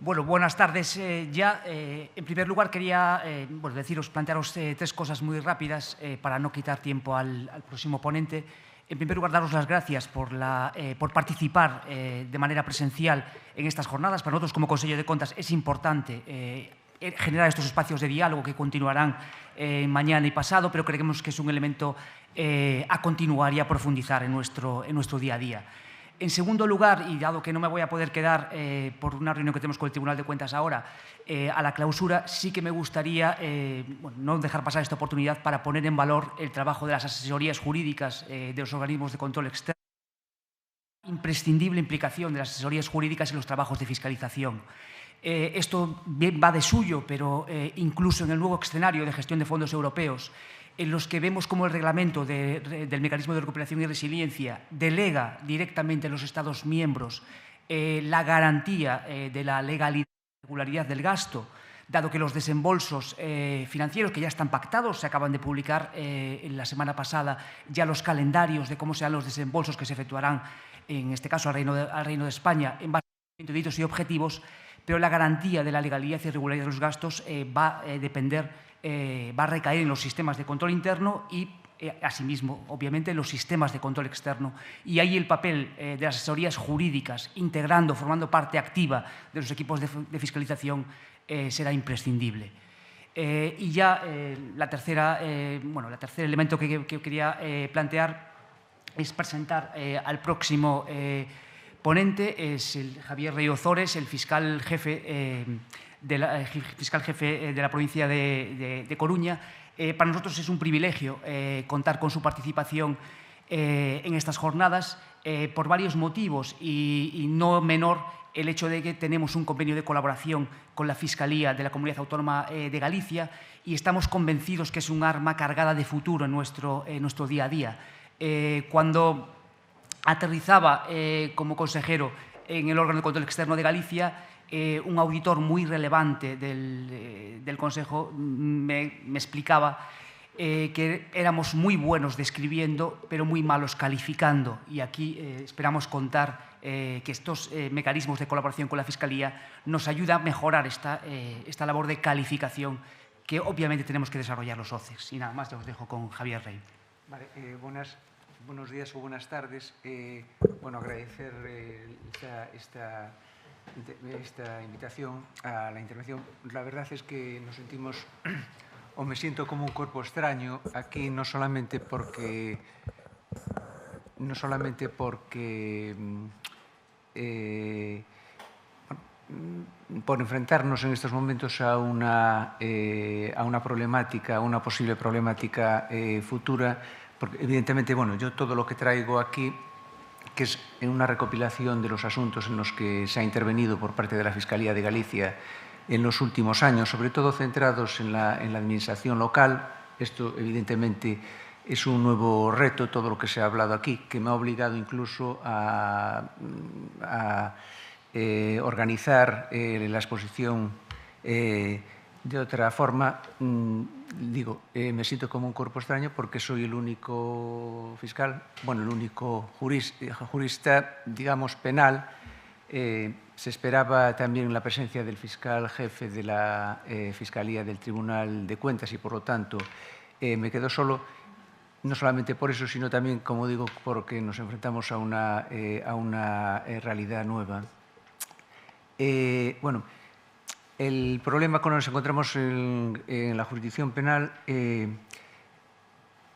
Bueno, buenas tardes. En primer lugar, quería plantearos tres cosas muy rápidas para no quitar tiempo al próximo ponente. En primer lugar, daros las gracias por participar de manera presencial en estas jornadas. Para nosotros, como Consejo de Contas, es importante generar estos espacios de diálogo que continuarán mañana y pasado, pero creemos que es un elemento a continuar y a profundizar en nuestro día a día. En segundo lugar, y dado que no me voy a poder quedar por una reunión que tenemos con el Tribunal de Cuentas ahora a la clausura, sí que me gustaría no dejar pasar esta oportunidad para poner en valor el trabajo de las asesorías jurídicas de los organismos de control externo, la imprescindible implicación de las asesorías jurídicas en los trabajos de fiscalización. Esto bien va de suyo, pero incluso en el nuevo escenario de gestión de fondos europeos, en los que vemos cómo el reglamento del mecanismo de recuperación y resiliencia delega directamente a los Estados miembros la garantía de la legalidad y regularidad del gasto, dado que los desembolsos financieros que ya están pactados, se acaban de publicar en la semana pasada ya los calendarios de cómo serán los desembolsos que se efectuarán, en este caso al Reino de España, en base a hitos y objetivos, pero la garantía de la legalidad y regularidad de los gastos va a recaer en los sistemas de control interno y, asimismo, obviamente, en los sistemas de control externo. Y ahí el papel de las asesorías jurídicas, integrando, formando parte activa de los equipos de fiscalización, será imprescindible. Y ya el tercer elemento que quería plantear es presentar al próximo ponente, es el Javier Rey Ozores, el fiscal jefe de la provincia de Coruña. Para nosotros es un privilegio contar con su participación en estas jornadas por varios motivos y no menor el hecho de que tenemos un convenio de colaboración con la Fiscalía de la Comunidad Autónoma de Galicia y estamos convencidos que es un arma cargada de futuro en nuestro día a día. Cuando aterrizaba como consejero en el órgano de control externo de Galicia, un auditor muy relevante del Consejo me explicaba que éramos muy buenos describiendo, pero muy malos calificando. Y aquí esperamos contar que estos mecanismos de colaboración con la Fiscalía nos ayudan a mejorar esta labor de calificación que obviamente tenemos que desarrollar los OCEs. Y nada más, os dejo con Javier Rey. Vale, buenos días o buenas tardes. Agradecer esta invitación a la intervención. La verdad es que nos sentimos, o me siento como un cuerpo extraño aquí, no solamente porque por enfrentarnos en estos momentos a una problemática, a una posible problemática futura, porque evidentemente, yo todo lo que traigo aquí, que es una recopilación de los asuntos en los que se ha intervenido por parte de la Fiscalía de Galicia en los últimos años, sobre todo centrados en la administración local. Esto, evidentemente, es un nuevo reto, todo lo que se ha hablado aquí, que me ha obligado incluso a organizar la exposición de otra forma. Me siento como un cuerpo extraño porque soy el único fiscal, el único jurista, digamos, penal. Se esperaba también la presencia del fiscal jefe de la Fiscalía del Tribunal de Cuentas y, por lo tanto, me quedo solo, no solamente por eso, sino también, como digo, porque nos enfrentamos a una realidad nueva. El problema con el que nos encontramos en la jurisdicción penal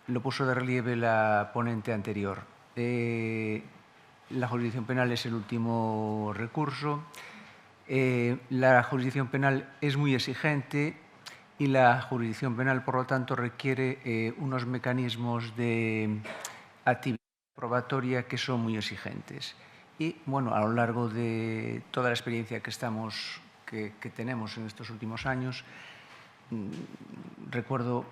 lo puso de relieve la ponente anterior. La jurisdicción penal es el último recurso. La jurisdicción penal es muy exigente y la jurisdicción penal, por lo tanto, requiere unos mecanismos de actividad probatoria que son muy exigentes. Y, a lo largo de toda la experiencia que tenemos en estos últimos años, recuerdo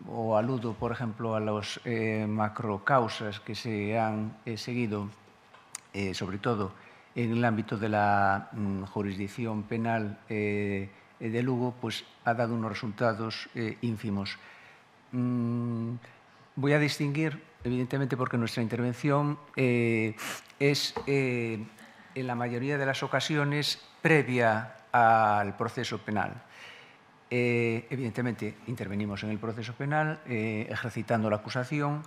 o aludo, por ejemplo, a las macrocausas que se han seguido, sobre todo en el ámbito de la jurisdicción penal de Lugo, pues ha dado unos resultados ínfimos. Voy a distinguir, evidentemente, porque nuestra intervención es, en la mayoría de las ocasiones, previa al proceso penal. Evidentemente, intervenimos en el proceso penal, ejercitando la acusación,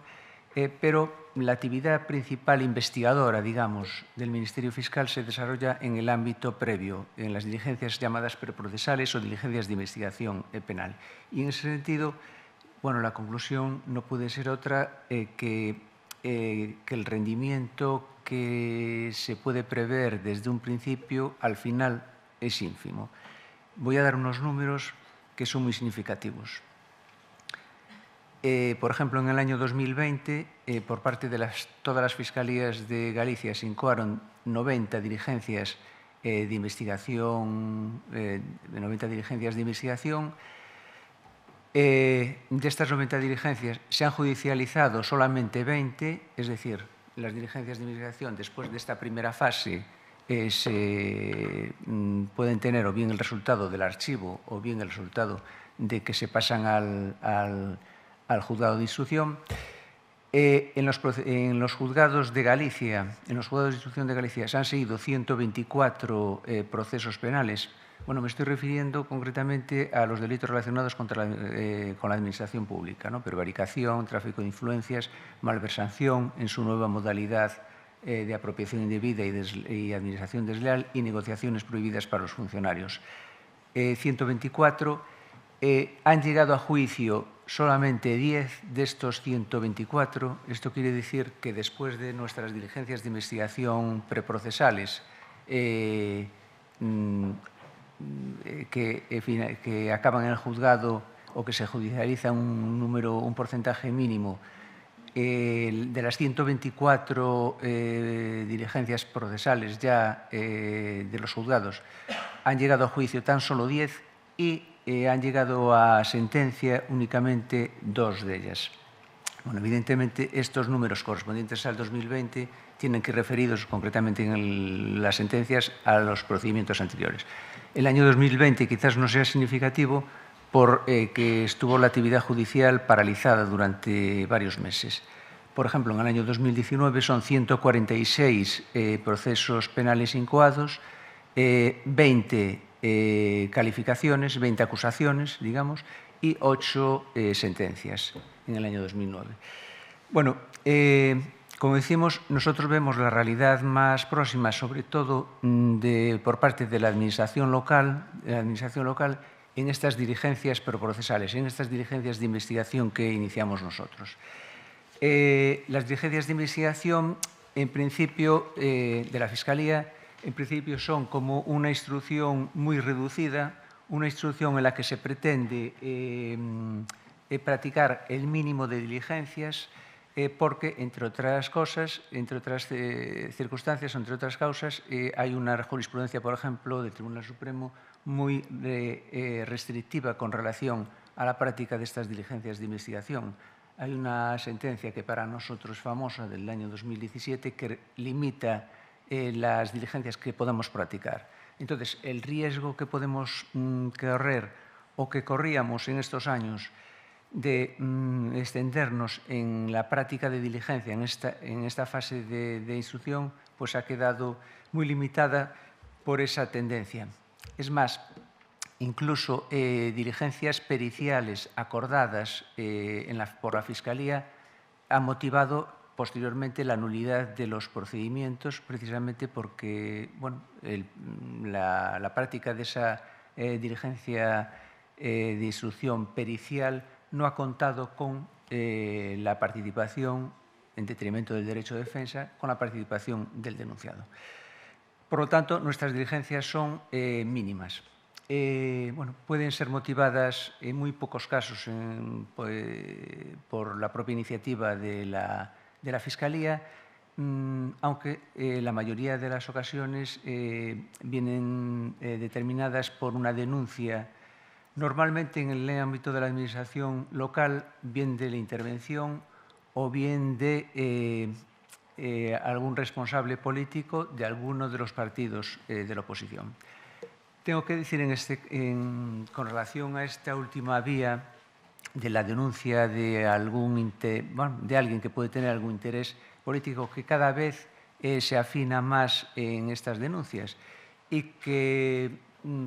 pero la actividad principal investigadora, digamos, del Ministerio Fiscal se desarrolla en el ámbito previo, en las diligencias llamadas preprocesales o diligencias de investigación penal. Y en ese sentido, bueno, la conclusión no puede ser otra que el rendimiento que se puede prever desde un principio, al final, es ínfimo. Voy a dar unos números que son muy significativos. Por ejemplo, en el año 2020, por parte de todas las fiscalías de Galicia se incoaron 90 diligencias de investigación. De estas 90 diligencias se han judicializado solamente 20, es decir, las diligencias de investigación después de esta primera fase pueden tener o bien el resultado del archivo o bien el resultado de que se pasan al juzgado de instrucción. En los juzgados de Galicia, en los juzgados de instrucción de Galicia se han seguido 124 procesos penales. Bueno, me estoy refiriendo concretamente a los delitos relacionados con la administración pública, ¿no? Prevaricación, tráfico de influencias, malversación en su nueva modalidad de apropiación indebida y administración desleal y negociaciones prohibidas para los funcionarios. 124 han llegado a juicio solamente 10 de estos 124. Esto quiere decir que después de nuestras diligencias de investigación preprocesales que acaban en el juzgado o que se judicializa un porcentaje mínimo, de las 124 diligencias procesales ya de los juzgados han llegado a juicio tan solo 10 y han llegado a sentencia únicamente 2 de ellas. Bueno, evidentemente, estos números correspondientes al 2020 tienen que ir referidos concretamente en las sentencias a los procedimientos anteriores. El año 2020 quizás no sea significativo porque estuvo la actividad judicial paralizada durante varios meses. Por ejemplo, en el año 2019 son 146 procesos penales incoados, 20 calificaciones, 20 acusaciones, digamos, y 8 sentencias en el año 2009. Bueno, como decimos, nosotros vemos la realidad más próxima, sobre todo por parte de la administración local, en estas diligencias preprocesales, en estas diligencias de investigación que iniciamos nosotros. Las diligencias de investigación, en principio, de la Fiscalía, en principio son como una instrucción muy reducida, una instrucción en la que se pretende practicar el mínimo de diligencias porque, entre otras cosas, entre otras circunstancias, entre otras causas, hay una jurisprudencia, por ejemplo, del Tribunal Supremo muy restrictiva con relación a la práctica de estas diligencias de investigación. Hay una sentencia que para nosotros es famosa del año 2017 que limita las diligencias que podamos practicar. Entonces, el riesgo que podemos correr o que corríamos en estos años de extendernos en la práctica de diligencia en esta fase de instrucción, pues ha quedado muy limitada por esa tendencia. Es más, incluso diligencias periciales acordadas por la Fiscalía han motivado posteriormente la nulidad de los procedimientos, precisamente porque bueno, la práctica de esa diligencia de instrucción pericial no ha contado con la participación, en detrimento del derecho de defensa, con la participación del denunciado. Por lo tanto, nuestras diligencias son mínimas. Bueno, pueden ser motivadas en muy pocos casos por la propia iniciativa de la Fiscalía, aunque la mayoría de las ocasiones vienen determinadas por una denuncia, normalmente en el ámbito de la administración local, bien de la intervención o bien de algún responsable político de alguno de los partidos de la oposición. Tengo que decir con relación a esta última vía de la denuncia de alguien que puede tener algún interés político, que cada vez se afina más en estas denuncias y que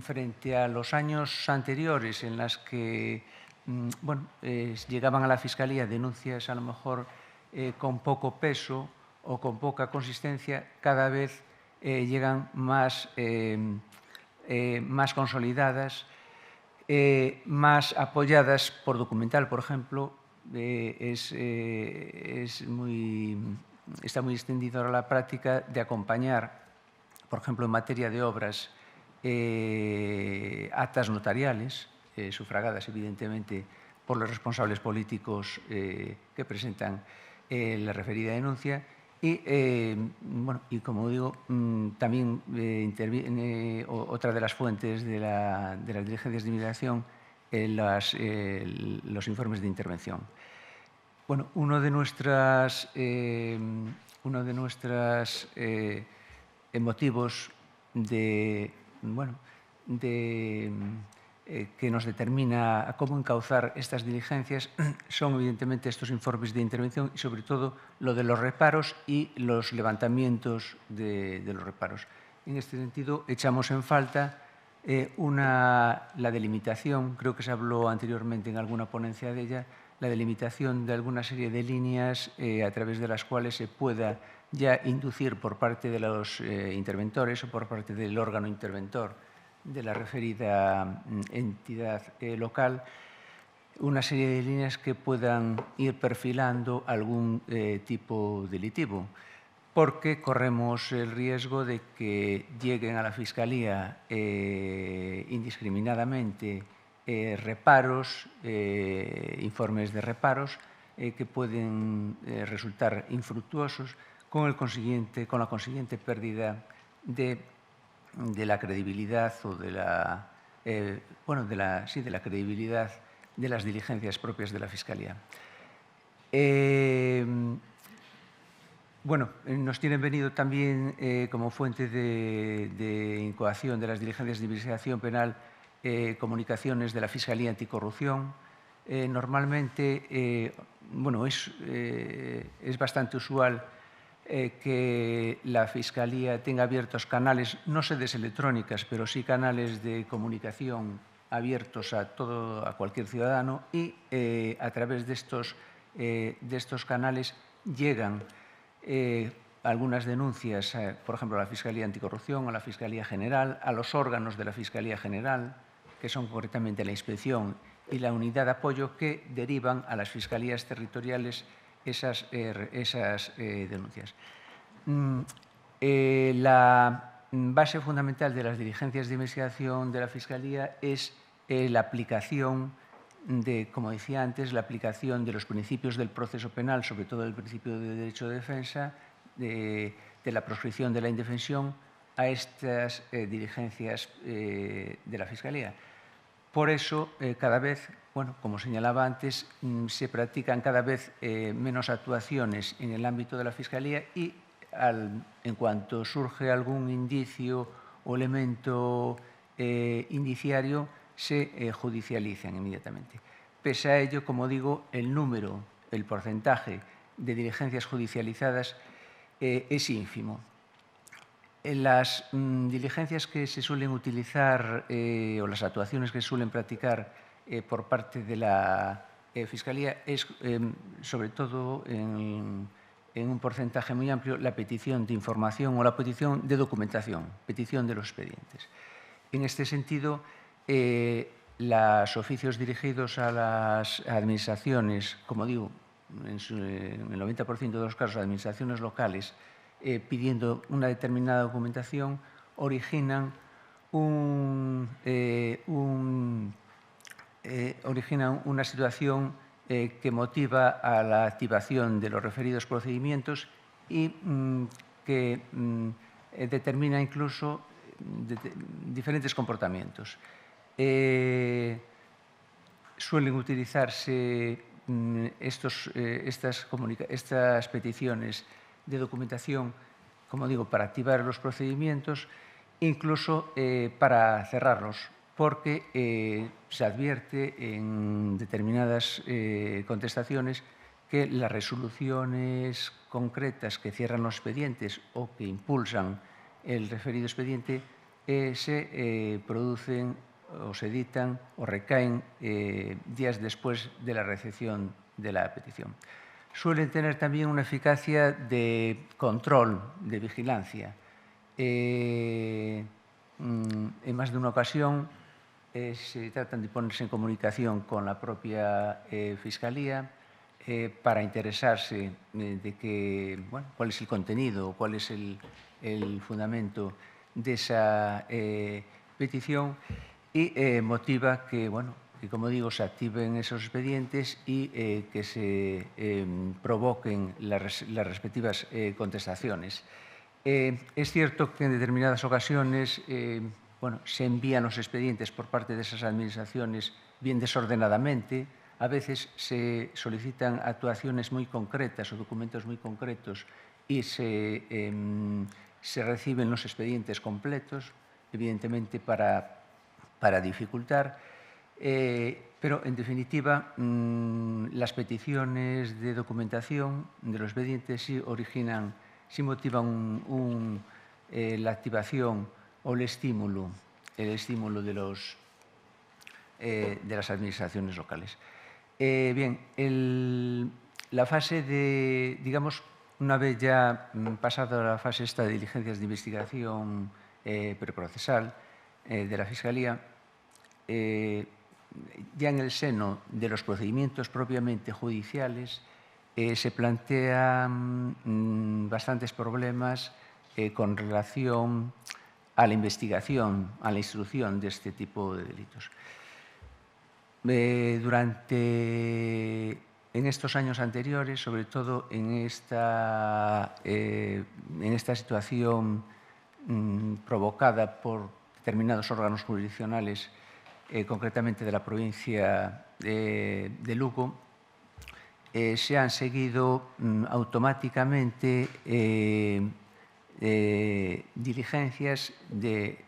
frente a los años anteriores en las que llegaban a la Fiscalía denuncias a lo mejor con poco peso o con poca consistencia, cada vez llegan más consolidadas, más apoyadas por documental, por ejemplo. Está muy extendida ahora la práctica de acompañar, por ejemplo, en materia de obras, actas notariales, sufragadas evidentemente por los responsables políticos que presentan la referida denuncia. Y como digo, también interviene otra de las fuentes de las diligencias de investigación, los informes de intervención. Bueno, uno de nuestros motivos que nos determina a cómo encauzar estas diligencias son evidentemente estos informes de intervención y sobre todo lo de los reparos y los levantamientos de los reparos. En este sentido, echamos en falta la delimitación, creo que se habló anteriormente en alguna ponencia de ella, la delimitación de alguna serie de líneas a través de las cuales se pueda ya inducir por parte de los interventores o por parte del órgano interventor de la referida entidad local, una serie de líneas que puedan ir perfilando algún tipo delictivo, porque corremos el riesgo de que lleguen a la Fiscalía indiscriminadamente reparos, informes de reparos que pueden resultar infructuosos con la consiguiente pérdida de la credibilidad o de la credibilidad de las diligencias propias de la Fiscalía. Nos tienen venido también como fuente de incoación de las diligencias de investigación penal comunicaciones de la Fiscalía Anticorrupción. Normalmente, es bastante usual que la Fiscalía tenga abiertos canales, no sedes electrónicas, pero sí canales de comunicación abiertos a cualquier ciudadano y a través de estos canales llegan algunas denuncias, por ejemplo, a la Fiscalía Anticorrupción, a la Fiscalía General, a los órganos de la Fiscalía General, que son concretamente la Inspección y la Unidad de Apoyo, que derivan a las Fiscalías Territoriales esas denuncias. La base fundamental de las diligencias de investigación de la Fiscalía es la aplicación como decía antes, la aplicación de los principios del proceso penal, sobre todo el principio de derecho de defensa, de la proscripción de la indefensión, a estas diligencias de la Fiscalía. Por eso, cada vez, como señalaba antes, se practican cada vez menos actuaciones en el ámbito de la Fiscalía y en cuanto surge algún indicio o elemento indiciario, se judicializan inmediatamente. Pese a ello, como digo, el porcentaje de diligencias judicializadas es ínfimo. Las diligencias que se suelen utilizar o las actuaciones que se suelen practicar por parte de la Fiscalía es, sobre todo, en un porcentaje muy amplio, la petición de información o la petición de documentación, petición de los expedientes. En este sentido, los oficios dirigidos a las administraciones, como digo, en el 90% de los casos, administraciones locales, pidiendo una determinada documentación, originan una situación que motiva a la activación de los referidos procedimientos y que determina incluso diferentes comportamientos. Suelen utilizarse estas peticiones de documentación, como digo, para activar los procedimientos, incluso para cerrarlos, porque se advierte en determinadas contestaciones que las resoluciones concretas que cierran los expedientes o que impulsan el referido expediente se producen o se editan o recaen días después de la recepción de la petición. Suelen tener también una eficacia de control, de vigilancia. En más de una ocasión se tratan de ponerse en comunicación con la propia Fiscalía para interesarse de que, bueno, cuál es el contenido, cuál es el fundamento de esa petición y motiva que, bueno, que, como digo, se activen esos expedientes y que se provoquen las respectivas contestaciones. Es cierto que en determinadas ocasiones bueno, se envían los expedientes por parte de esas administraciones bien desordenadamente. A veces se solicitan actuaciones muy concretas o documentos muy concretos y se reciben los expedientes completos, evidentemente para dificultar. Pero, en definitiva, las peticiones de documentación de los expedientes sí originan, sí motivan la activación o el estímulo de las administraciones locales. Bien, la fase de, digamos, una vez ya pasada la fase esta de diligencias de investigación preprocesal de la Fiscalía, ya en el seno de los procedimientos propiamente judiciales se plantean bastantes problemas con relación a la investigación, a la instrucción de este tipo de delitos. En estos años anteriores, sobre todo en esta situación provocada por determinados órganos jurisdiccionales, concretamente de la provincia de Lugo, se han seguido automáticamente diligencias de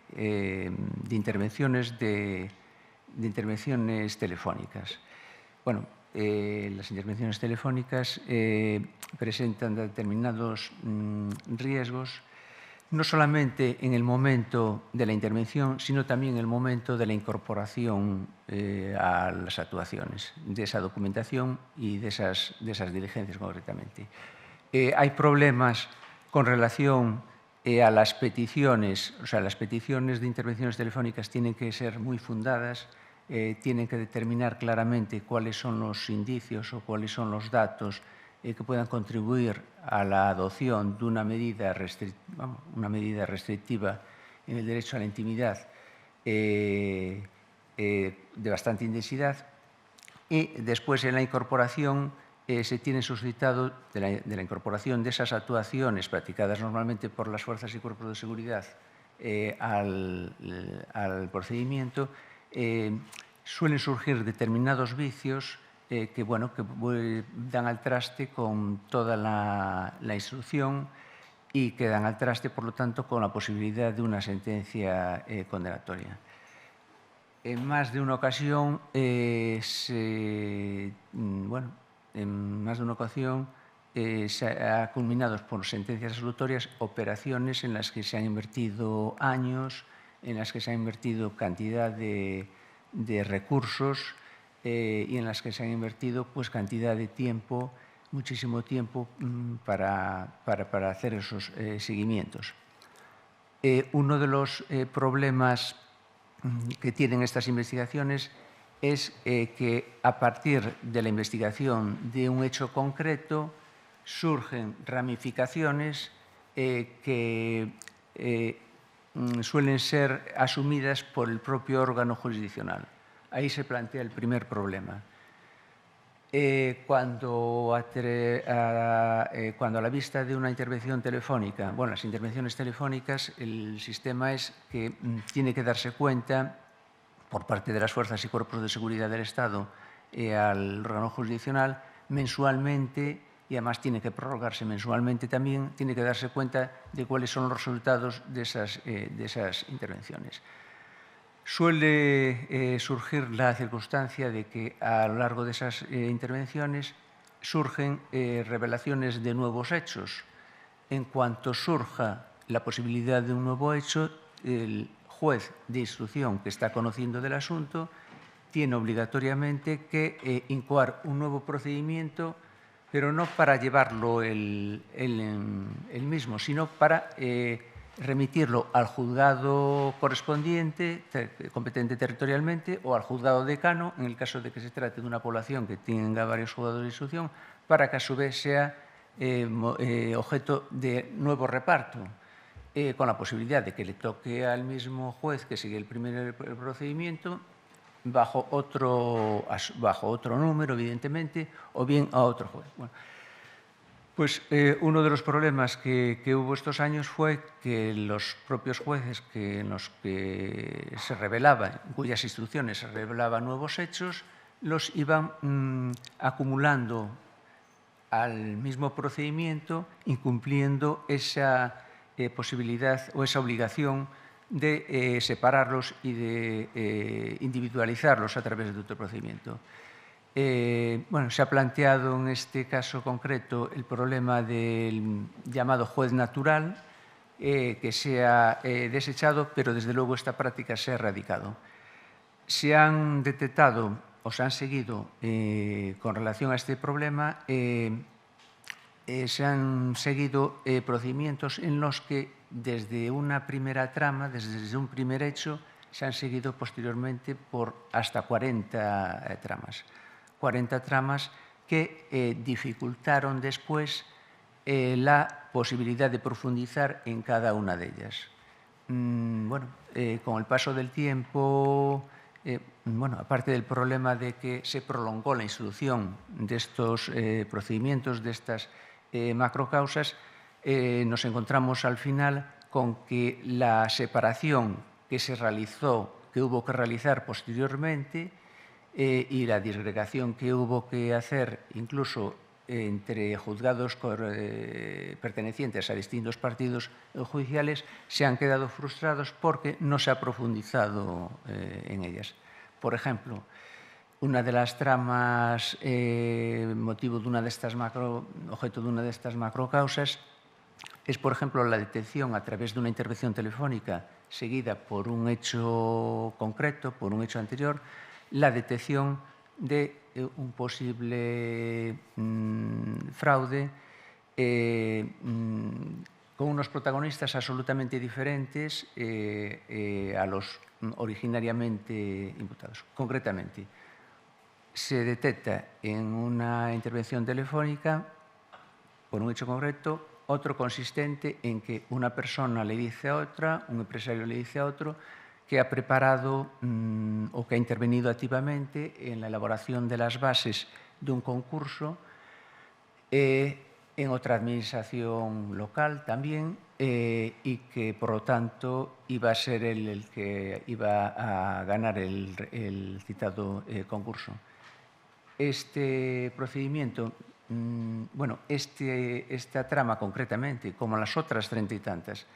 intervenciones telefónicas. Bueno, las intervenciones telefónicas presentan determinados riesgos, no solamente en el momento de la intervención, sino también en el momento de la incorporación a las actuaciones, de esa documentación y de esas diligencias concretamente. Hay problemas con relación a las peticiones, o sea, las peticiones de intervenciones telefónicas tienen que ser muy fundadas, tienen que determinar claramente cuáles son los indicios o cuáles son los datos que puedan contribuir a la adopción de una medida restrictiva en el derecho a la intimidad de bastante intensidad, y después en la incorporación se tiene suscitado de la incorporación de esas actuaciones practicadas normalmente por las fuerzas y cuerpos de seguridad al procedimiento, suelen surgir determinados vicios que dan al traste con toda la instrucción y que dan al traste, por lo tanto, con la posibilidad de una sentencia condenatoria. En más de una ocasión, se ha culminado por sentencias absolutorias operaciones en las que se han invertido años, en las que se ha invertido cantidad de recursos y en las que se han invertido cantidad de tiempo, muchísimo tiempo para hacer esos seguimientos. Uno de los problemas que tienen estas investigaciones es que a partir de la investigación de un hecho concreto surgen ramificaciones que suelen ser asumidas por el propio órgano jurisdiccional. Ahí se plantea el primer problema. Cuando a la vista de una intervención telefónica, bueno, las intervenciones telefónicas, el sistema es que tiene que darse cuenta por parte de las fuerzas y cuerpos de seguridad del Estado al órgano jurisdiccional mensualmente, y además tiene que prorrogarse mensualmente también, tiene que darse cuenta de cuáles son los resultados de esas intervenciones. Suele surgir la circunstancia de que a lo largo de esas intervenciones surgen revelaciones de nuevos hechos. En cuanto surja la posibilidad de un nuevo hecho, el juez de instrucción que está conociendo del asunto tiene obligatoriamente que incoar un nuevo procedimiento, pero no para llevarlo él mismo, sino para remitirlo al juzgado correspondiente, competente territorialmente, o al juzgado decano, en el caso de que se trate de una población que tenga varios juzgados de instrucción, para que a su vez sea objeto de nuevo reparto, con la posibilidad de que le toque al mismo juez que sigue el primer procedimiento bajo otro número, evidentemente, o bien a otro juez. Bueno, pues uno de los problemas que hubo estos años fue que los propios jueces en los que se revelaba, en cuyas instrucciones se revelaban nuevos hechos, los iban acumulando al mismo procedimiento, incumpliendo esa posibilidad o esa obligación de separarlos y de individualizarlos a través de otro procedimiento. Bueno, se ha planteado en este caso concreto el problema del llamado juez natural, que se ha desechado, pero desde luego esta práctica se ha erradicado. Se han detectado o se han seguido con relación a este problema, se han seguido procedimientos en los que desde una primera trama, desde un primer hecho, se han seguido posteriormente por hasta 40 tramas. 40 tramas que dificultaron después la posibilidad de profundizar en cada una de ellas. Bueno, con el paso del tiempo, bueno, aparte del problema de que se prolongó la instrucción de estos procedimientos, de estas macrocausas, nos encontramos al final con que la separación que se realizó, que hubo que realizar posteriormente, y la disgregación que hubo que hacer incluso entre juzgados pertenecientes a distintos partidos judiciales, se han quedado frustrados porque no se ha profundizado en ellas. Por ejemplo, una de las tramas, objeto de una de estas macrocausas, es, por ejemplo, la detección a través de una intervención telefónica seguida por un hecho concreto, por un hecho anterior, la detección de un posible fraude con unos protagonistas absolutamente diferentes a los originariamente imputados. Concretamente, se detecta en una intervención telefónica, por un hecho concreto, otro consistente en que una persona le dice a otra, un empresario le dice a otro, que ha preparado o que ha intervenido activamente en la elaboración de las bases de un concurso en otra administración local también y que, por lo tanto, iba a ser él el que iba a ganar el citado concurso. Este procedimiento, bueno, esta trama concretamente, como las otras 30 y tantas,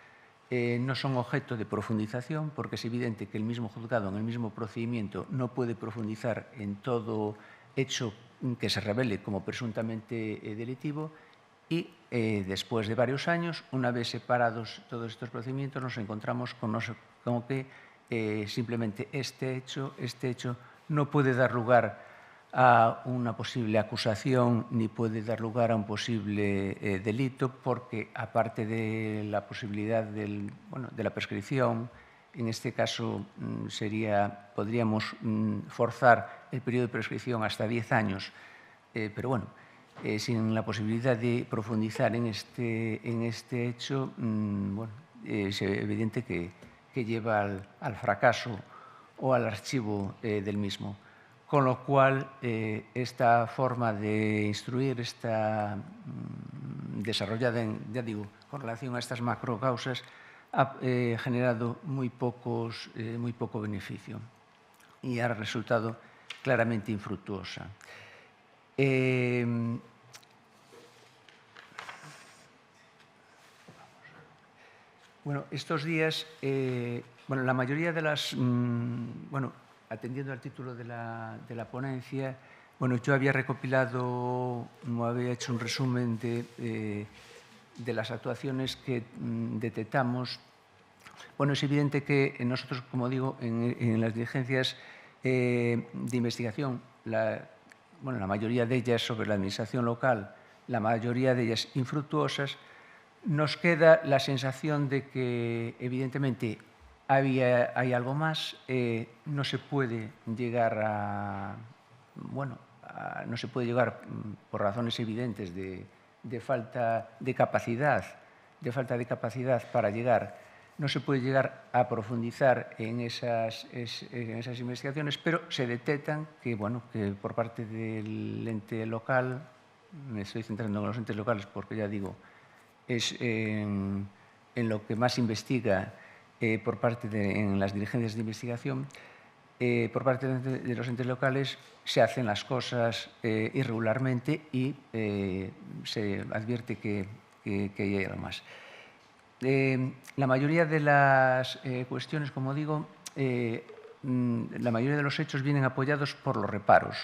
no son objeto de profundización porque es evidente que el mismo juzgado en el mismo procedimiento no puede profundizar en todo hecho que se revele como presuntamente delictivo y después de varios años, una vez separados todos estos procedimientos, nos encontramos con que simplemente este hecho no puede dar lugar a una posible acusación ni puede dar lugar a un posible delito porque, aparte de la posibilidad de la prescripción, en este caso podríamos forzar el periodo de prescripción hasta 10 años, pero bueno, sin la posibilidad de profundizar en este hecho, bueno, es evidente que lleva al fracaso o al archivo del mismo. Con lo cual, esta forma de instruir está desarrollada, ya digo, con relación a estas macrocausas, ha generado muy poco beneficio y ha resultado claramente infructuosa. Bueno, estos días, la mayoría de las... atendiendo al título de la ponencia, yo había recopilado, había hecho un resumen de las actuaciones que detectamos Bueno, es evidente que nosotros, como digo, en las diligencias de investigación, la mayoría de ellas sobre la administración local, la mayoría de ellas infructuosas, nos queda la sensación de que, evidentemente, hay algo más, no se puede llegar no se puede llegar por razones evidentes de falta de capacidad para llegar, no se puede llegar a profundizar en esas investigaciones, pero se detectan que por parte del ente local, me estoy centrando en los entes locales porque ya digo, es en lo que más investiga por parte en las diligencias de investigación, por parte de los entes locales se hacen las cosas irregularmente y se advierte que hay algo más. La mayoría de las cuestiones, como digo, la mayoría de los hechos vienen apoyados por los reparos,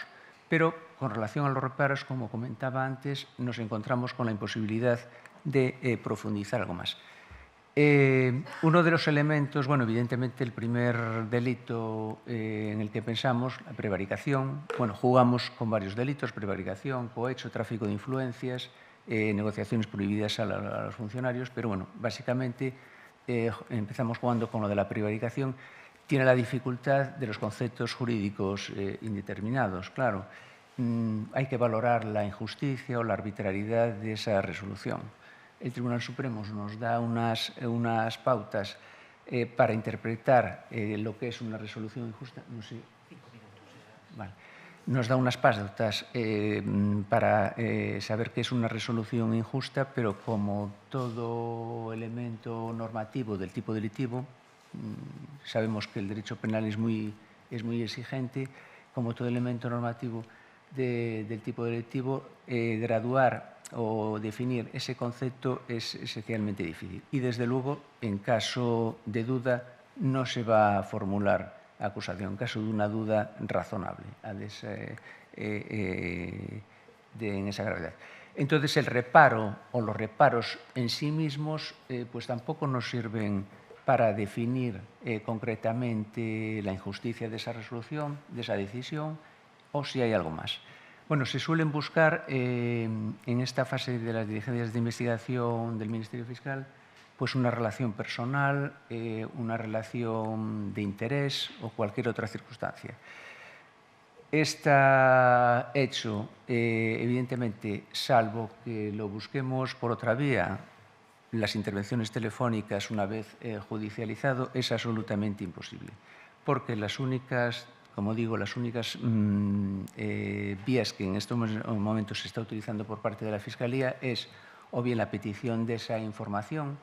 pero con relación a los reparos, como comentaba antes, nos encontramos con la imposibilidad de profundizar algo más. Uno de los elementos, evidentemente el primer delito en el que pensamos, la prevaricación, jugamos con varios delitos, prevaricación, cohecho, tráfico de influencias, negociaciones prohibidas a los funcionarios, pero básicamente empezamos jugando con lo de la prevaricación. Tiene la dificultad de los conceptos jurídicos indeterminados, claro. Hay que valorar la injusticia o la arbitrariedad de esa resolución. El Tribunal Supremo nos da unas pautas para interpretar lo que es una resolución injusta. No sé. 5 minutos. Vale. Nos da unas pautas para saber qué es una resolución injusta, pero como todo elemento normativo del tipo delictivo, sabemos que el derecho penal es muy exigente, como todo elemento normativo del tipo delictivo, graduar o definir ese concepto es esencialmente difícil. Y, desde luego, en caso de duda, no se va a formular acusación, en caso de una duda razonable en esa gravedad. Entonces, el reparo o los reparos en sí mismos pues tampoco nos sirven para definir concretamente la injusticia de esa resolución, de esa decisión, o si hay algo más. Se suelen buscar en esta fase de las diligencias de investigación del Ministerio Fiscal pues una relación personal, una relación de interés o cualquier otra circunstancia. Está hecho, evidentemente, salvo que lo busquemos por otra vía, las intervenciones telefónicas una vez judicializado, es absolutamente imposible, porque las únicas, como digo, las únicas vías que en estos momentos se está utilizando por parte de la Fiscalía es o bien la petición de esa información,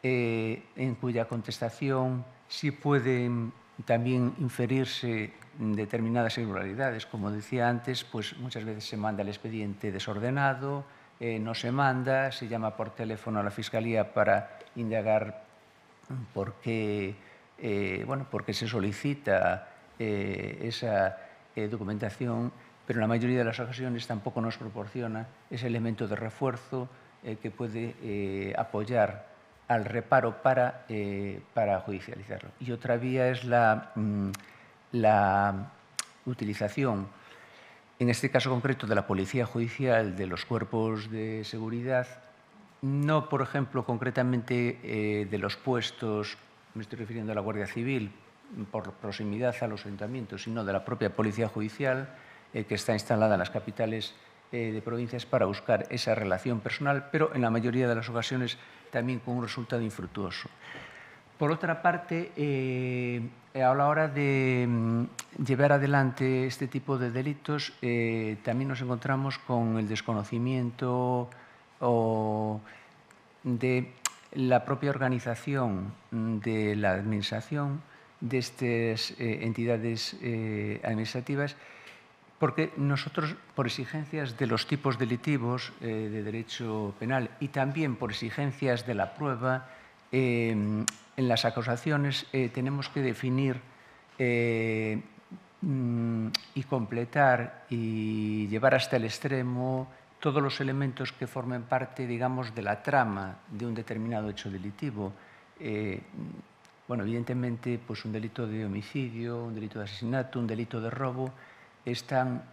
en cuya contestación sí pueden también inferirse determinadas irregularidades. Como decía antes, pues muchas veces se manda el expediente desordenado, no se manda, se llama por teléfono a la Fiscalía para indagar por qué se solicita esa documentación, pero en la mayoría de las ocasiones tampoco nos proporciona ese elemento de refuerzo que puede apoyar al reparo para judicializarlo. Y otra vía es la utilización, en este caso concreto, de la Policía Judicial, de los cuerpos de seguridad, no, por ejemplo, concretamente de los puestos, me estoy refiriendo a la Guardia Civil, por proximidad a los ayuntamientos, sino de la propia Policía Judicial, que está instalada en las capitales de provincias para buscar esa relación personal, pero en la mayoría de las ocasiones también con un resultado infructuoso. Por otra parte, a la hora de llevar adelante este tipo de delitos, también nos encontramos con el desconocimiento de la propia organización de la Administración, de estas entidades administrativas, porque nosotros, por exigencias de los tipos delictivos de derecho penal y también por exigencias de la prueba, en las acusaciones tenemos que definir y completar y llevar hasta el extremo todos los elementos que formen parte, digamos, de la trama de un determinado hecho delictivo. bueno, evidentemente, pues un delito de homicidio, un delito de asesinato, un delito de robo, están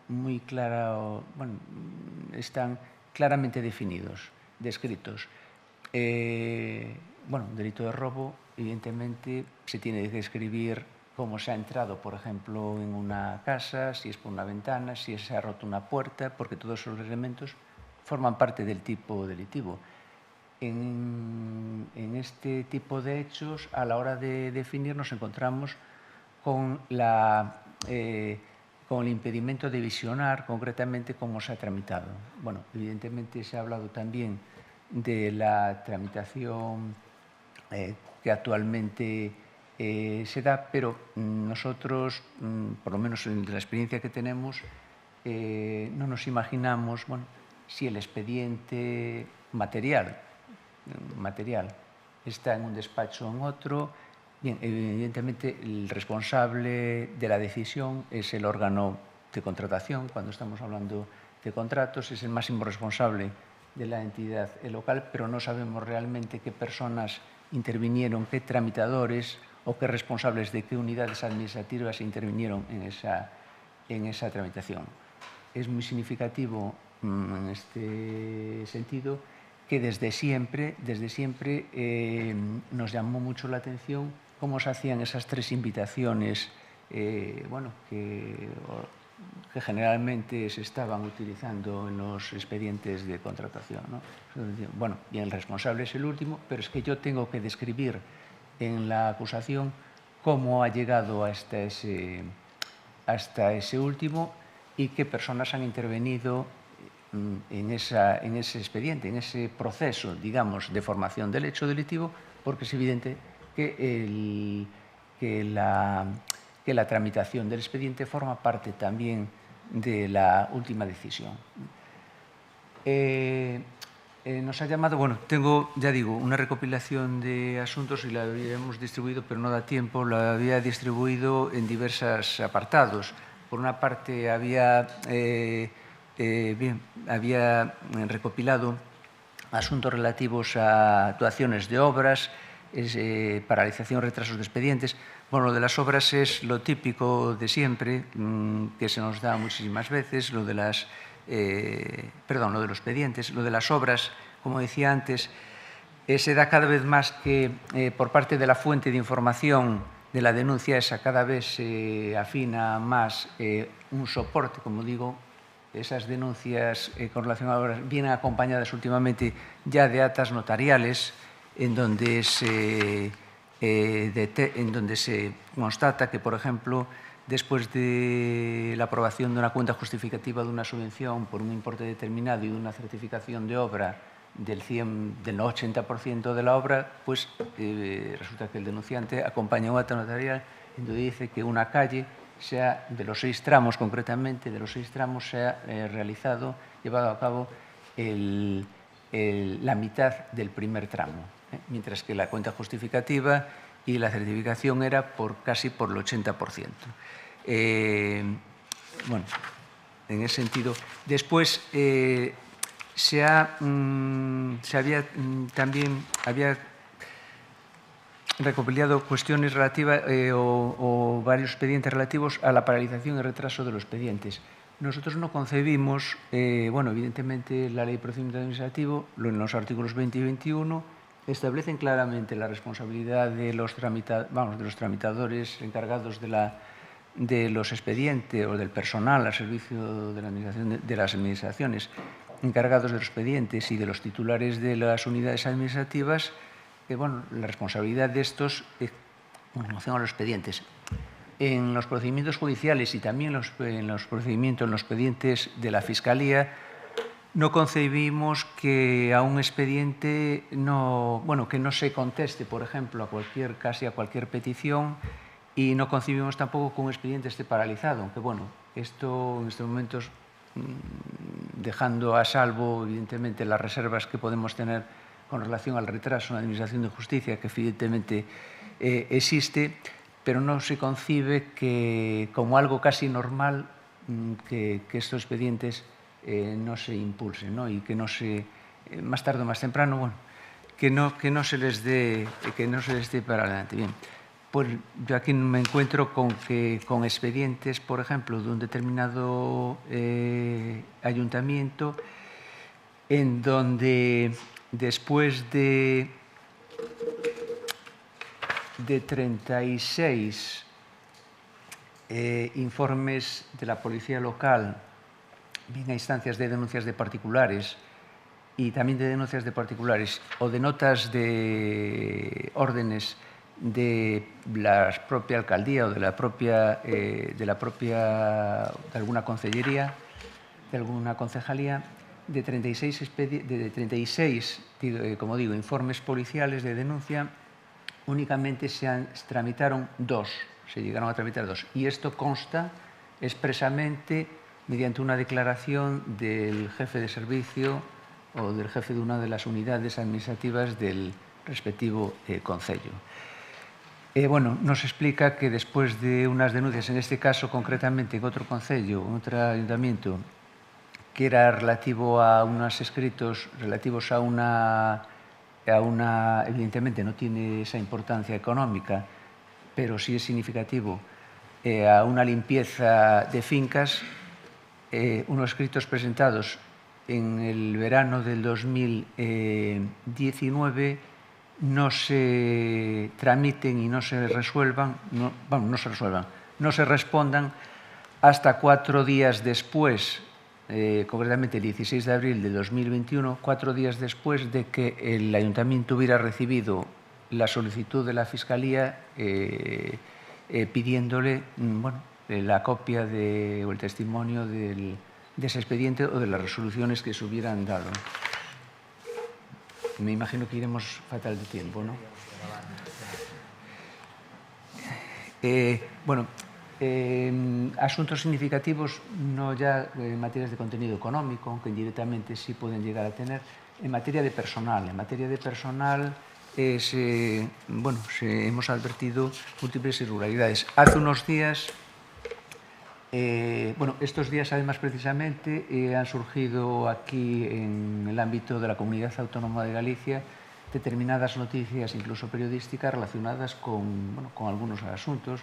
están claramente definidos, descritos. Bueno, un delito de robo, evidentemente, se tiene que describir cómo se ha entrado, por ejemplo, en una casa, si es por una ventana, si se ha roto una puerta, porque todos esos elementos forman parte del tipo delictivo. En este tipo de hechos, a la hora de definir, nos encontramos con con el impedimento de visionar concretamente cómo se ha tramitado. Bueno, evidentemente se ha hablado también de la tramitación que actualmente se da, pero nosotros, por lo menos en la experiencia que tenemos, no nos imaginamos, bueno, si el expediente material está en un despacho o en otro. Bien, evidentemente el responsable de la decisión es el órgano de contratación. Cuando estamos hablando de contratos, es el máximo responsable de la entidad local, pero no sabemos realmente qué personas intervinieron, qué tramitadores o qué responsables de qué unidades administrativas intervinieron en esa tramitación. Es muy significativo en este sentido que desde siempre nos llamó mucho la atención cómo se hacían esas tres invitaciones bueno, que generalmente se estaban utilizando en los expedientes de contratación, ¿no? Bueno, bien, el responsable es el último, pero es que yo tengo que describir en la acusación cómo ha llegado hasta ese último y qué personas han intervenido en ese expediente, en ese proceso, digamos, de formación del hecho delictivo, porque es evidente que la tramitación del expediente forma parte también de la última decisión. Nos ha llamado, bueno, tengo, ya digo, una recopilación de asuntos y la habíamos distribuido, pero no da tiempo, la había distribuido en diversos apartados. Por una parte, había recopilado asuntos relativos a actuaciones de obras, paralización, retrasos de expedientes. Bueno, lo de las obras es lo típico de siempre, que se nos da muchísimas veces, lo de los expedientes. Lo de las obras, como decía antes, se da cada vez más que por parte de la fuente de información de la denuncia esa, cada vez se afina más un soporte, como digo. Esas denuncias con relación a obras vienen acompañadas últimamente ya de actas notariales en donde se constata que, por ejemplo, después de la aprobación de una cuenta justificativa de una subvención por un importe determinado y de una certificación de obra del 80% de la obra, pues resulta que el denunciante acompaña un acta notarial en donde dice que una calle sea, de los 6 tramos concretamente, de los 6 tramos se ha llevado a cabo la mitad del primer tramo, mientras que la cuenta justificativa y la certificación era casi por el 80%. Bueno, en ese sentido. Después había recopilado cuestiones relativas o varios expedientes relativos a la paralización y retraso de los expedientes. Nosotros no concebimos, bueno, evidentemente la Ley de Procedimiento Administrativo, en los artículos 20 y 21, establecen claramente la responsabilidad de los tramitadores encargados de los expedientes o del personal al servicio de las administraciones encargados de los expedientes y de los titulares de las unidades administrativas. Bueno, la responsabilidad de estos en relación a los expedientes. En los procedimientos judiciales y también en los expedientes de la Fiscalía, no concebimos que a un expediente que no se conteste, por ejemplo, casi a cualquier petición, y no concebimos tampoco que un expediente esté paralizado, aunque bueno, esto en estos momentos, dejando a salvo evidentemente las reservas que podemos tener con relación al retraso en la Administración de Justicia, que evidentemente existe, pero no se concibe como algo casi normal que estos expedientes no se impulsen, ¿no? Y que no se, más tarde o más temprano, bueno, que no se les dé para adelante. Bien. Pues yo aquí me encuentro con expedientes, por ejemplo, de un determinado ayuntamiento en donde después de 36 informes de la policía local, bien a instancias de denuncias de particulares y también de denuncias de particulares o de notas de órdenes de la propia alcaldía o de alguna concellería, de alguna concejalía, de 36, como digo, informes policiales de denuncia, únicamente se tramitaron 2, se llegaron a tramitar 2. Y esto consta expresamente mediante una declaración del jefe de servicio o del jefe de una de las unidades administrativas del respectivo concello. Bueno, nos explica que después de unas denuncias, en este caso concretamente en otro concello, en otro ayuntamiento, que era relativo a unos escritos relativos a una, evidentemente no tiene esa importancia económica, pero sí es significativo, a una limpieza de fincas, unos escritos presentados en el verano del 2019 no se tramiten y no se resuelvan, no se respondan hasta 4 días después, concretamente el 16 de abril de 2021, 4 días después de que el ayuntamiento hubiera recibido la solicitud de la Fiscalía pidiéndole la copia o el testimonio de ese expediente o de las resoluciones que se hubieran dado. Me imagino que iremos fatal de tiempo, ¿no? Asuntos significativos, no ya en materias de contenido económico, aunque indirectamente sí pueden llegar a tener, en materia de personal. En materia de personal hemos advertido múltiples irregularidades. Hace unos días, estos días además precisamente han surgido aquí en el ámbito de la Comunidad Autónoma de Galicia determinadas noticias, incluso periodísticas, relacionadas con algunos asuntos,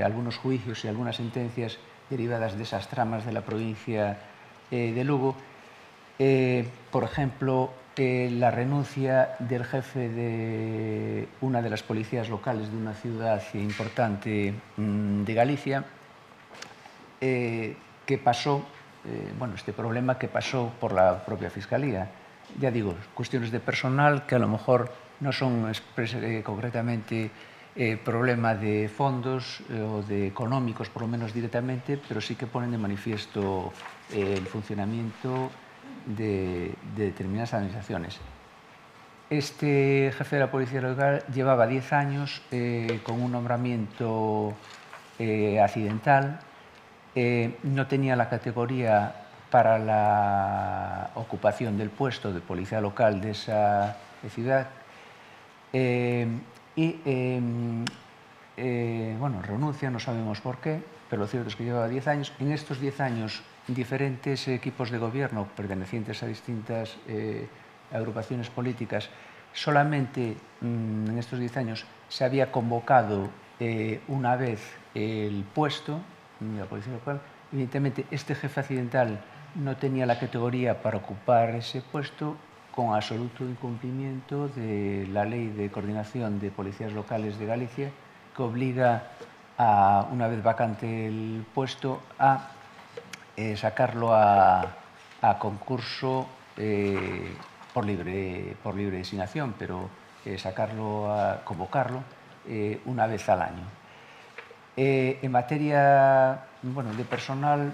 algunos juicios y algunas sentencias derivadas de esas tramas de la provincia de Lugo. Por ejemplo, la renuncia del jefe de una de las policías locales de una ciudad importante de Galicia, que pasó, este problema que pasó por la propia Fiscalía. Ya digo, cuestiones de personal que a lo mejor no son concretamente problema de fondos o de económicos, por lo menos directamente, pero sí que ponen de manifiesto el funcionamiento de determinadas administraciones. Este jefe de la policía local llevaba 10 años con un nombramiento accidental, no tenía la categoría para la ocupación del puesto de policía local de esa ciudad renuncia, no sabemos por qué, pero lo cierto es que llevaba 10 años. En estos 10 años, diferentes equipos de gobierno pertenecientes a distintas agrupaciones políticas, solamente en estos 10 años se había convocado una vez el puesto de la policía local. Evidentemente, este jefe accidental no tenía la categoría para ocupar ese puesto, con absoluto incumplimiento de la Ley de Coordinación de Policías Locales de Galicia, que obliga, una vez vacante el puesto, a sacarlo a concurso por libre designación, pero convocarlo una vez al año. En materia de personal,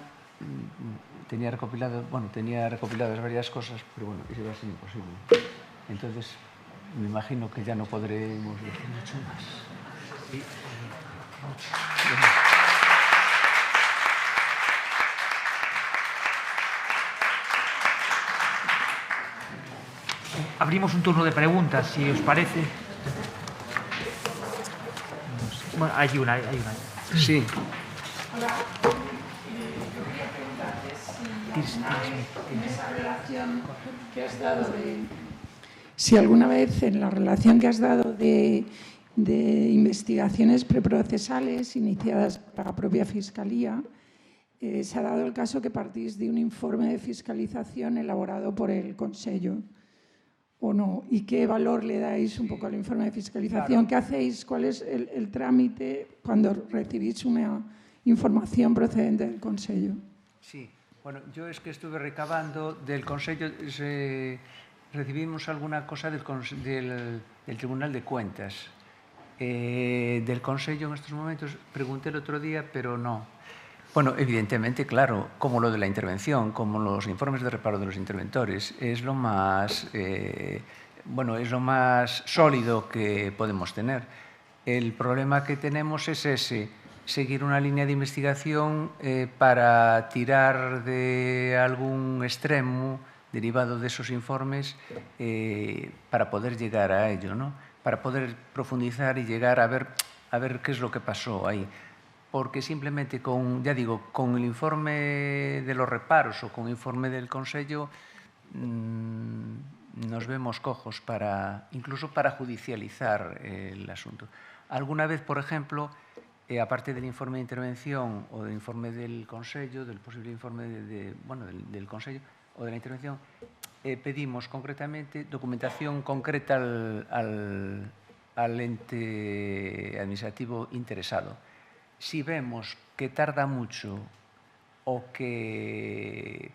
tenía recopiladas varias cosas, pero eso va a ser imposible. Entonces, me imagino que ya no podremos decir mucho más. Sí. Abrimos un turno de preguntas, si os parece. Bueno, hay una. Sí. Hola. Esa relación que has dado si alguna vez en la relación que has dado de investigaciones preprocesales iniciadas por la propia Fiscalía, se ha dado el caso que partís de un informe de fiscalización elaborado por el Consello, ¿o no? ¿Y qué valor le dais un poco al informe de fiscalización? Claro. ¿Qué hacéis? ¿Cuál es el trámite cuando recibís una información procedente del Consello? Sí, bueno, yo es que estuve recabando del Consello, recibimos alguna cosa del Tribunal de Cuentas. Del Consello en estos momentos, pregunté el otro día, pero no. Bueno, evidentemente, claro, como lo de la intervención, como los informes de reparo de los interventores, es lo más, bueno, es lo más sólido que podemos tener. El problema que tenemos es ese, seguir una línea de investigación para tirar de algún extremo derivado de esos informes para poder llegar a ello, ¿no? Para poder profundizar y llegar a ver qué es lo que pasó ahí. Porque simplemente con, ya digo, con el informe de los reparos o con el informe del Consello nos vemos cojos incluso para judicializar el asunto. Alguna vez, por ejemplo, aparte del informe de intervención o del informe del Consello, del posible informe del Consello o de la intervención, pedimos concretamente documentación concreta al ente administrativo interesado. Si vemos que tarda mucho o que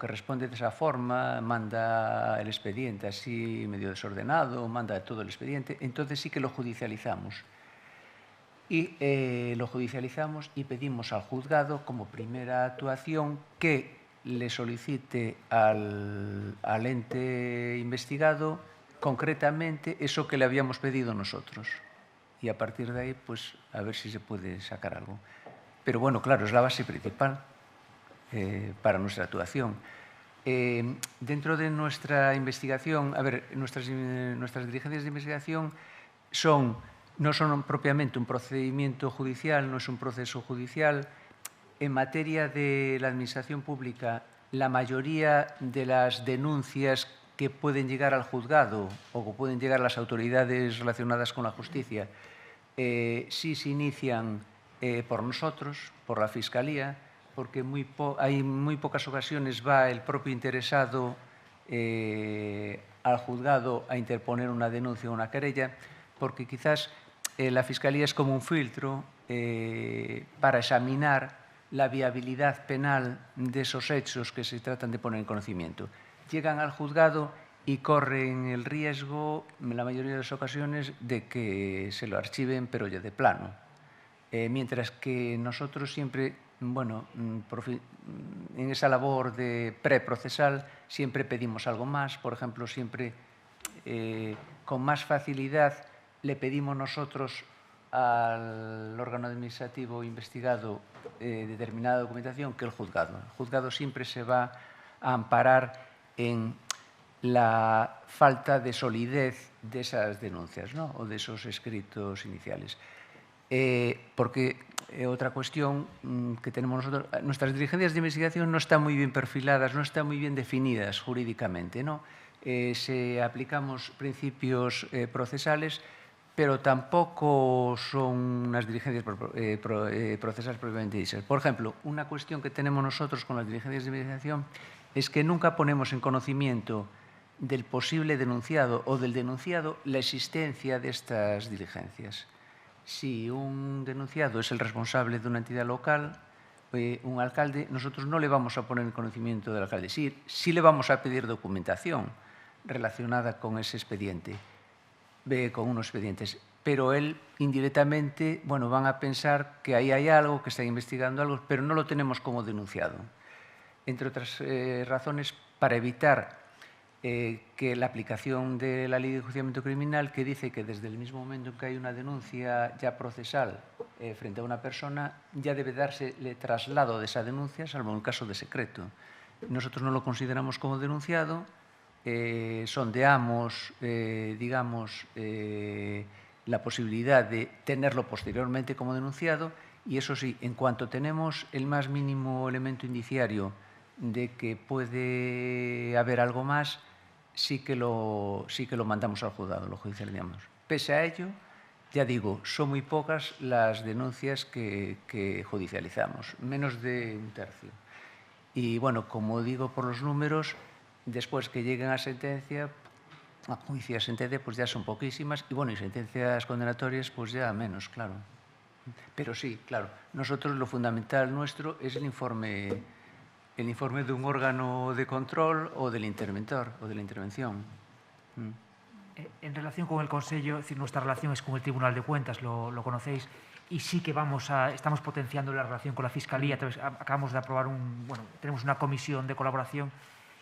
responde de esa forma, manda el expediente así medio desordenado, manda todo el expediente, entonces sí que lo judicializamos. Y lo judicializamos y pedimos al juzgado, como primera actuación, que le solicite al ente investigado concretamente eso que le habíamos pedido nosotros. Y a partir de ahí, pues, a ver si se puede sacar algo. Pero bueno, claro, es la base principal para nuestra actuación. Dentro de nuestra investigación, a ver, nuestras diligencias de investigación no son propiamente un procedimiento judicial, no es un proceso judicial. En materia de la administración pública, la mayoría de las denuncias que pueden llegar al juzgado o que pueden llegar a las autoridades relacionadas con la justicia, sí se inician por nosotros, por la Fiscalía, porque hay muy pocas ocasiones va el propio interesado al juzgado a interponer una denuncia o una querella, porque quizás la Fiscalía es como un filtro para examinar la viabilidad penal de esos hechos que se tratan de poner en conocimiento. Llegan al juzgado y corren el riesgo, en la mayoría de las ocasiones, de que se lo archiven, pero ya de plano. Mientras que nosotros siempre, bueno, en esa labor de preprocesal, siempre pedimos algo más. Por ejemplo, siempre con más facilidad le pedimos nosotros al órgano administrativo investigado determinada documentación que el juzgado. El juzgado siempre se va a amparar en la falta de solidez de esas denuncias, ¿no? O de esos escritos iniciales. Porque otra cuestión que tenemos nosotros, nuestras diligencias de investigación no están muy bien perfiladas, no están muy bien definidas jurídicamente, ¿no? Aplicamos principios procesales, pero tampoco son unas diligencias procesales propiamente dichas. Por ejemplo, una cuestión que tenemos nosotros con las diligencias de investigación es que nunca ponemos en conocimiento del posible denunciado o del denunciado la existencia de estas diligencias. Si un denunciado es el responsable de una entidad local, un alcalde, nosotros no le vamos a poner en conocimiento del alcalde. Sí le vamos a pedir documentación relacionada con ese expediente, con unos expedientes, pero él indirectamente, bueno, van a pensar que ahí hay algo, que están investigando algo, pero no lo tenemos como denunciado. Entre otras razones, para evitar que la aplicación de la Ley de Enjuiciamiento Criminal, que dice que desde el mismo momento en que hay una denuncia ya procesal frente a una persona, ya debe darse el traslado de esa denuncia, salvo en el caso de secreto. Nosotros no lo consideramos como denunciado, sondeamos, digamos, la posibilidad de tenerlo posteriormente como denunciado y eso sí, en cuanto tenemos el más mínimo elemento indiciario de que puede haber algo más, sí que lo mandamos al juzgado, lo judicializamos. Pese a ello, ya digo, son muy pocas las denuncias que judicializamos, menos de un tercio. Y bueno, como digo, por los números, después que lleguen a sentencia, a juicio y a sentencia, pues ya son poquísimas, y bueno, y sentencias condenatorias, pues ya menos, claro. Pero sí, claro, nosotros lo fundamental nuestro es el informe de un órgano de control o del interventor o de la intervención. En relación con el Consello, es decir, nuestra relación es con el Tribunal de Cuentas, lo conocéis, y sí que estamos potenciando la relación con la Fiscalía. Entonces, acabamos de aprobar tenemos una comisión de colaboración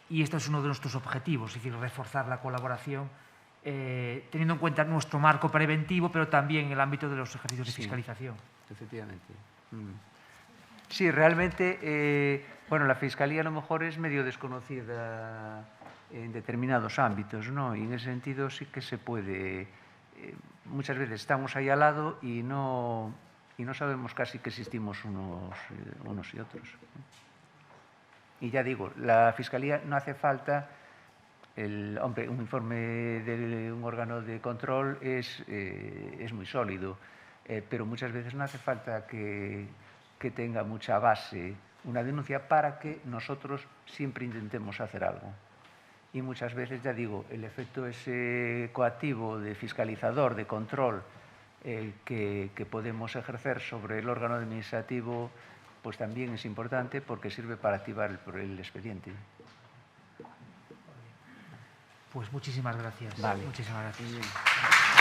y esto es uno de nuestros objetivos, es decir, reforzar la colaboración teniendo en cuenta nuestro marco preventivo, pero también en el ámbito de los ejercicios de fiscalización. Efectivamente. Sí, realmente, bueno, la Fiscalía a lo mejor es medio desconocida en determinados ámbitos, ¿no? Y en ese sentido sí que se puede. Muchas veces estamos ahí al lado y no sabemos casi que existimos unos y otros. Y ya digo, la Fiscalía no hace falta. Hombre, un informe de un órgano de control es muy sólido, pero muchas veces no hace falta que tenga mucha base una denuncia para que nosotros siempre intentemos hacer algo. Y muchas veces, ya digo, el efecto ese coactivo de fiscalizador, de control que podemos ejercer sobre el órgano administrativo, pues también es importante porque sirve para activar el expediente. Pues muchísimas gracias. Vale. Muchísimas gracias.